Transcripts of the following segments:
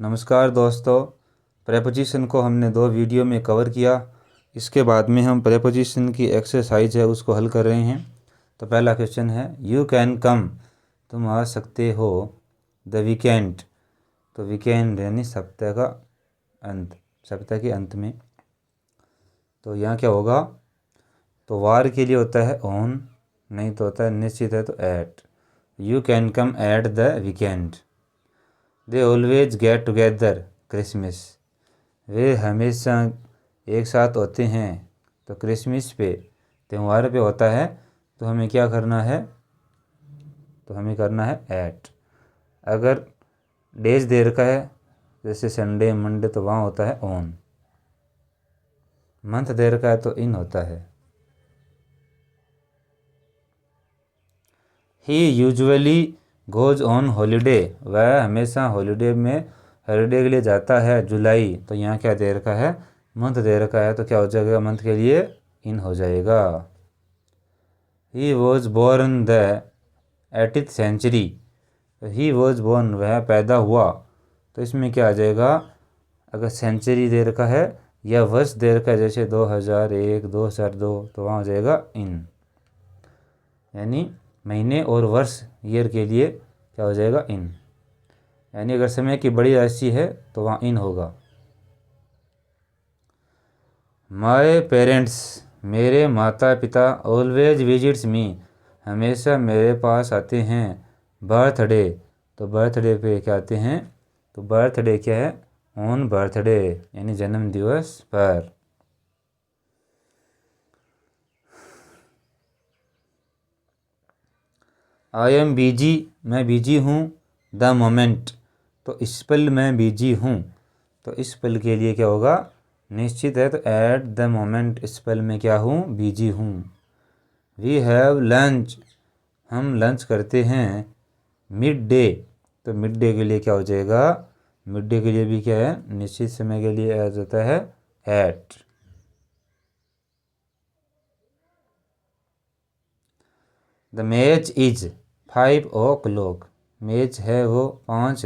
नमस्कार दोस्तों, प्रेपोजिशन को हमने 2 वीडियो में कवर किया। इसके बाद में हम प्रेपोजिशन की एक्सरसाइज है उसको हल कर रहे हैं। तो पहला क्वेश्चन है यू कैन कम, तुम आ सकते हो। द वीकेंड, तो वीकेंड यानी सप्ताह का अंत, सप्ताह के अंत में। तो यहाँ क्या होगा, तो वार के लिए होता है ऑन, नहीं तो होता है निश्चित है तो at. You can come at the weekend. They always get together Christmas, वे हमेशा एक साथ होते हैं। तो क्रिसमस पे, त्यौहार पे होता है, तो हमें क्या करना है, तो हमें करना है एट। अगर डेज दे रखा है जैसे संडे मंडे, तो वहाँ होता है ऑन। मंथ दे रखा है तो इन होता है। ही यूजुअली गोज ऑन हॉलीडे, वह हमेशा हॉलीडे के लिए जाता है। जुलाई, तो यहाँ क्या दे रखा है, मंथ दे रखा है, तो क्या हो जाएगा, मंथ के लिए इन हो जाएगा। He was born the 8th century, तो ही वॉज बोर्न वह पैदा हुआ, तो इसमें क्या आ जाएगा, अगर सेंचुरी दे रखा है या वर्ष दे रखा है जैसे 2001 2002, तो वहाँ हो जाएगा इन, यानी महीने और वर्ष ईयर के लिए क्या हो जाएगा, इन। यानी अगर समय की बड़ी राशि है तो वहाँ इन होगा। माय पेरेंट्स, मेरे माता पिता, ऑलवेज विजिट्स मी, हमेशा मेरे पास आते हैं। बर्थडे, तो बर्थडे पे क्या आते हैं, तो बर्थडे क्या है, ऑन बर्थडे यानी जन्म दिवस पर। आई एम बिजी, मैं बिजी हूँ। द मोमेंट, तो इस पल मैं बिजी हूँ, तो इस पल के लिए क्या होगा, निश्चित है तो एट द मोमेंट, इस पल में क्या हूँ, बिजी हूँ। वी हैव लंच, हम लंच करते हैं। मिड डे, तो मिड डे के लिए क्या हो जाएगा, मिड डे के लिए भी क्या है, निश्चित समय के लिए आ जाता है at. The match is 5 o'clock, match है वो 5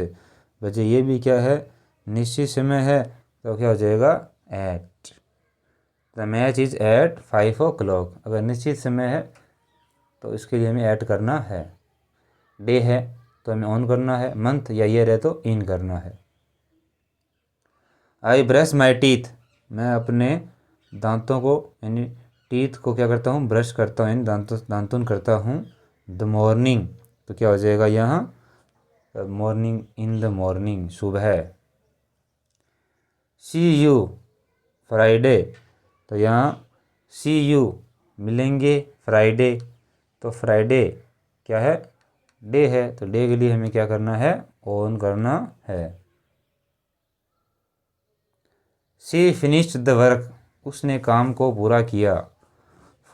बजे, ये भी क्या है, निश्चित समय है, तो क्या हो जाएगा at. The match is at 5 o'clock, अगर निश्चित समय है तो इसके लिए हमें ऐड करना है। डे है तो हमें ऑन करना है, मंथ या ईयर है तो इन करना है। आई ब्रश माई टीथ, मैं अपने दांतों को यानी टीथ को क्या करता हूँ, ब्रश करता हूँ, यानी दांतुन करता हूँ। द मॉर्निंग, तो क्या हो जाएगा यहाँ, मॉर्निंग, इन द मॉर्निंग, सुबह। सी यू फ्राइडे, तो यहाँ सी यू मिलेंगे फ्राइडे, तो फ्राइडे क्या है, डे है, तो डे के लिए हमें क्या करना है, ऑन करना है। शी फिनिश्ड द वर्क, उसने काम को पूरा किया।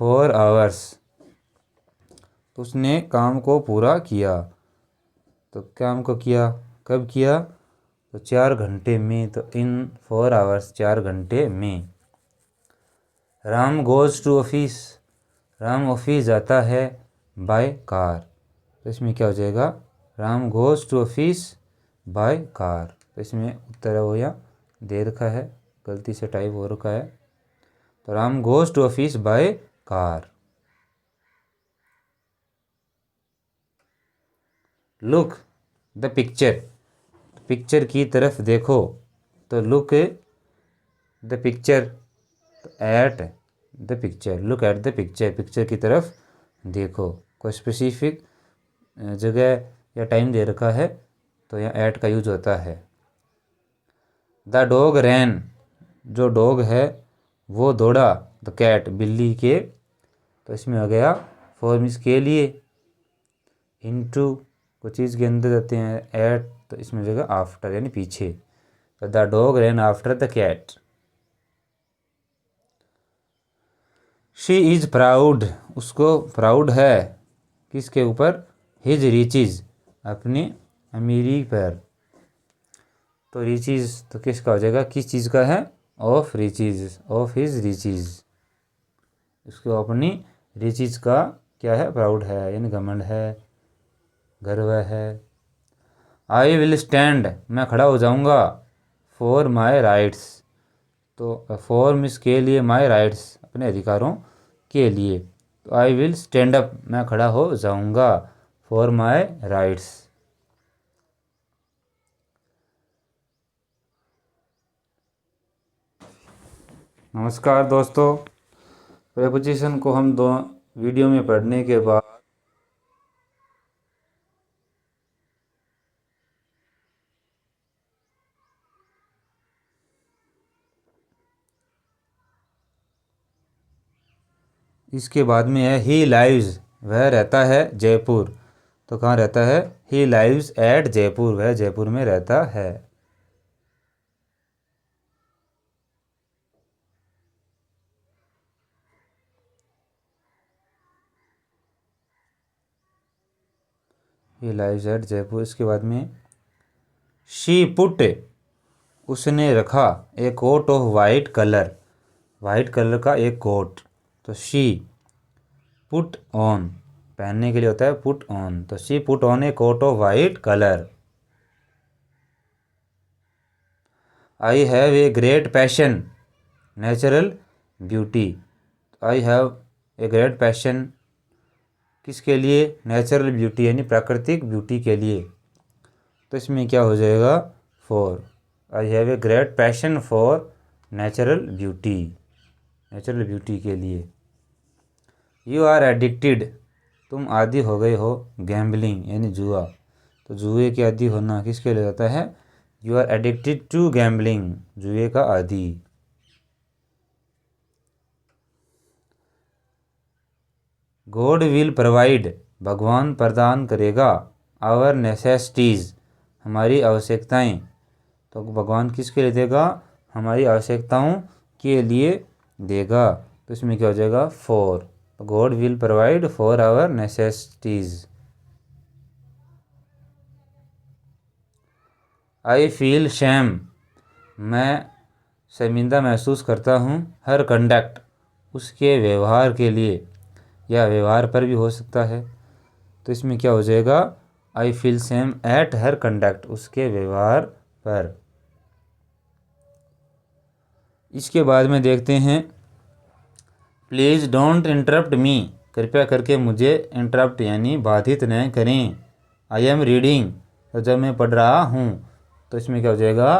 4 hours, तो उसने काम को पूरा किया, तो काम को किया, कब किया, तो 4 घंटे में, तो इन 4 hours, 4 घंटे में। Ram goes to office, Ram office जाता है बाय कार, तो इसमें क्या हो जाएगा, Ram goes to office by car, तो इसमें उत्तर हो या दे रखा है, गलती से टाइप हो रखा है, तो Ram goes to office by car. Look the picture, picture की तरफ देखो, तो look the picture, at the picture, look at the picture, picture की तरफ देखो। कोई स्पेसिफिक जगह या टाइम दे रखा है तो यहाँ एट का यूज होता है। द डॉग रैन, जो डॉग है वो दौड़ा। द कैट, बिल्ली के, तो इसमें हो गया फॉर्म इसके लिए। इनटू, कुछ चीज़ के अंदर जाते हैं, एट, तो इसमें जगह आफ्टर यानी पीछे, तो the dog ran after the cat. She is proud, उसको प्राउड है, किसके ऊपर, हिज रिचीज, अपनी अमीरी पर, तो रिचीज तो किसका हो जाएगा, किस चीज़ का है, of reaches, of his reaches, उसको अपनी रिचीज का क्या है, प्राउड है यानी घमंड है, गर्व है। आई विल स्टैंड, मैं खड़ा हो जाऊँगा, फॉर माई राइट्स, तो फॉर मीन्स के लिए, माई राइट्स अपने अधिकारों के लिए, तो आई विल स्टैंड अप, मैं खड़ा हो जाऊँगा, फॉर माई राइट्स। नमस्कार दोस्तों, प्रीपोजिशन को हम दो वीडियो में पढ़ने के बाद इसके बाद में है ही लाइव्स, वह रहता है जयपुर, तो कहाँ रहता है, ही लाइव्स एट जयपुर, वह जयपुर में रहता है। He lives at Jaipur. इसके बाद में शी पुट, उसने रखा, a coat of white colour, white colour का एक कोट, तो शी पुट ऑन, पहनने के लिए होता है पुट ऑन, तो she put on a coat of white colour. I have a great passion, natural beauty, I have a great passion किसके लिए, नेचुरल ब्यूटी यानी प्राकृतिक ब्यूटी के लिए, तो इसमें क्या हो जाएगा, for, I have a great passion for natural beauty, natural beauty के लिए। यू आर एडिक्टेड, तुम आदी हो गए हो, गैम्बलिंग यानी जुआ, तो जुए के आदी होना किसके लिए होता है, you are addicted to gambling, जुए का आदी। गॉड विल प्रोवाइड, भगवान प्रदान करेगा, आवर नेसेसिटीज़, हमारी आवश्यकताएं, तो भगवान किसके लिए देगा, हमारी आवश्यकताओं के लिए देगा, तो इसमें क्या हो जाएगा, for, God will provide for our necessities. I feel shame, मैं शर्मिंदा महसूस करता हूँ, हर कंडक्ट, उसके व्यवहार के लिए, या व्यवहार पर भी हो सकता है, तो इसमें क्या हो जाएगा, I feel same at her conduct, उसके व्यवहार पर। इसके बाद में देखते हैं, प्लीज़ डोंट इंटरप्ट मी, कृपया करके मुझे इंटरप्ट यानी बाधित न करें, आई एम रीडिंग, तो जब मैं पढ़ रहा हूँ, तो इसमें क्या हो जाएगा,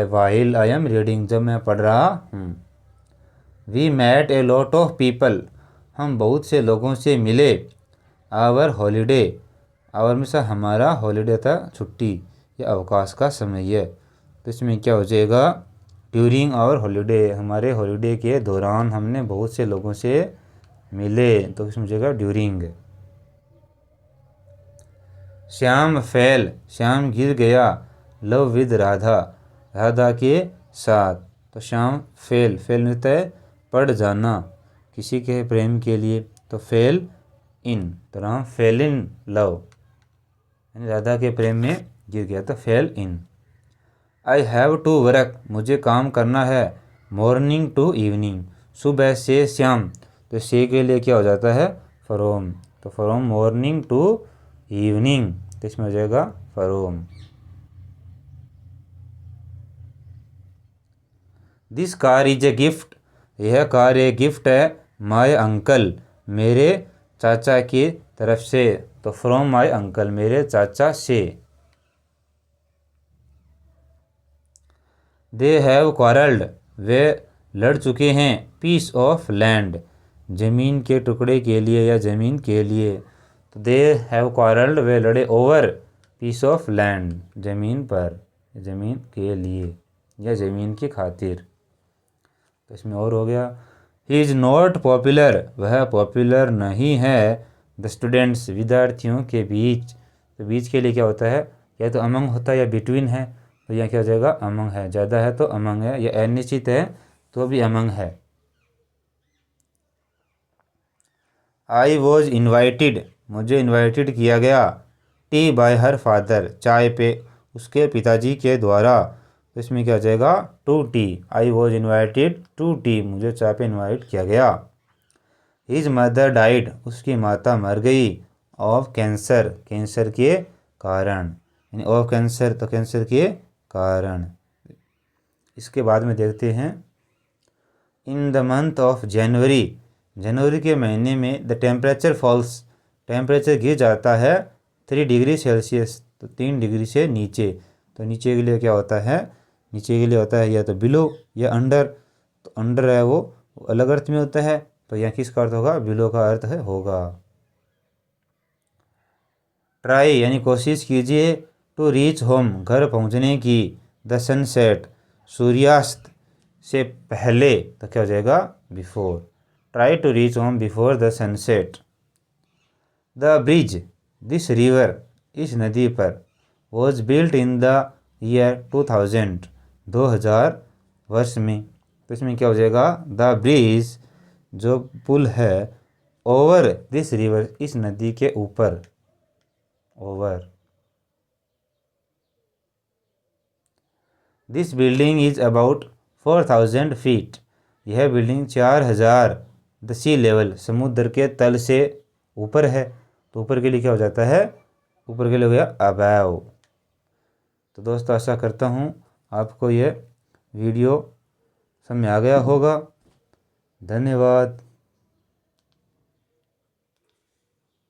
वाइल आई एम रीडिंग, जब मैं पढ़ रहा हूँ। We met a lot of people, हम बहुत से लोगों से मिले, आवर हॉलीडे, आवर में से हमारा हॉलीडे था छुट्टी या अवकाश का समय है, तो इसमें क्या हो जाएगा, ड्यूरिंग आवर हॉलीडे, हमारे हॉलीडे के दौरान हमने बहुत से लोगों से मिले, तो इसमें हो जाएगा ड्यूरिंग। श्याम फेल, श्याम गिर गया, लव विद राधा, राधा के साथ, तो श्याम फेल, फेल होता है पड़ जाना, किसी के प्रेम के लिए, तो फेल इन, तो राम फेल इन लव, यानी राधा के प्रेम में गिर गया, तो fell in. I have to work, मुझे काम करना है, मॉर्निंग टू इवनिंग, सुबह से शाम, तो से के लिए क्या हो जाता है, फ्रॉम, तो फ्रॉम मॉर्निंग टू इवनिंग, तो इसमें हो जाएगा from. This car is a gift, यह कार एक गिफ्ट है, माय अंकल, मेरे चाचा की तरफ से, तो फ्रॉम माय अंकल, मेरे चाचा से। दे हैव क्वारल्ड, वे लड़ चुके हैं, पीस ऑफ लैंड, ज़मीन के टुकड़े के लिए या ज़मीन के लिए, तो दे हैव क्वारल्ड, वे लड़े, ओवर पीस ऑफ लैंड, ज़मीन पर, ज़मीन के लिए या ज़मीन की खातिर, तो इसमें और हो गया। ही इज़ नॉट पॉपुलर, वह पॉपुलर नहीं है, द स्टूडेंट्स, विद्यार्थियों के बीच, तो बीच के लिए क्या होता है, या तो अमंग होता है या बिटवीन है, तो यहाँ क्या हो जाएगा, अमंग है, ज़्यादा है तो अमंग है, या अनिश्चित है तो भी अमंग है। आई वॉज इन्वाइटेड, मुझे इन्वाइटेड किया गया, टी बाय हर फादर, चाय पे उसके पिताजी के द्वारा, तो इसमें क्या हो जाएगा, to tea, I was invited to tea, मुझे चाय पे इन्वाइट किया गया। हिज मदर डाइड, उसकी माता मर गई, ऑफ कैंसर, कैंसर के कारण, यानी ऑफ कैंसर, तो कैंसर के कारण। इसके बाद में देखते हैं, in the month of January, जनवरी के महीने में द टेम्परेचर फॉल्स, टेम्परेचर गिर जाता है 3 डिग्री सेल्सियस, तो 3 डिग्री से नीचे। तो नीचे के लिए क्या होता है, नीचे के लिए होता है या तो बिलो या अंडर। तो अंडर है वो अलग अर्थ में होता है, तो यहाँ किसका अर्थ होगा, बिलो का अर्थ है होगा। ट्राई यानी कोशिश कीजिए, टू रीच होम घर पहुँचने की, द सनसेट सूर्यास्त से पहले, तो क्या हो जाएगा, before. Try to reach home before the sunset. The bridge this river, इस नदी पर, was built in the year 2000, 2000 वर्ष में। तो इसमें क्या हो जाएगा, द ब्रिज जो पुल है, ओवर दिस रिवर इस नदी के ऊपर, over. This building is about 4000 feet, यह बिल्डिंग 4000 द सी लेवल समुद्र के तल से ऊपर है। तो ऊपर के लिए क्या हो जाता है, ऊपर के लिए हो गया अबव। तो दोस्तों आशा करता हूँ आपको यह वीडियो समझ में आ गया होगा। धन्यवाद।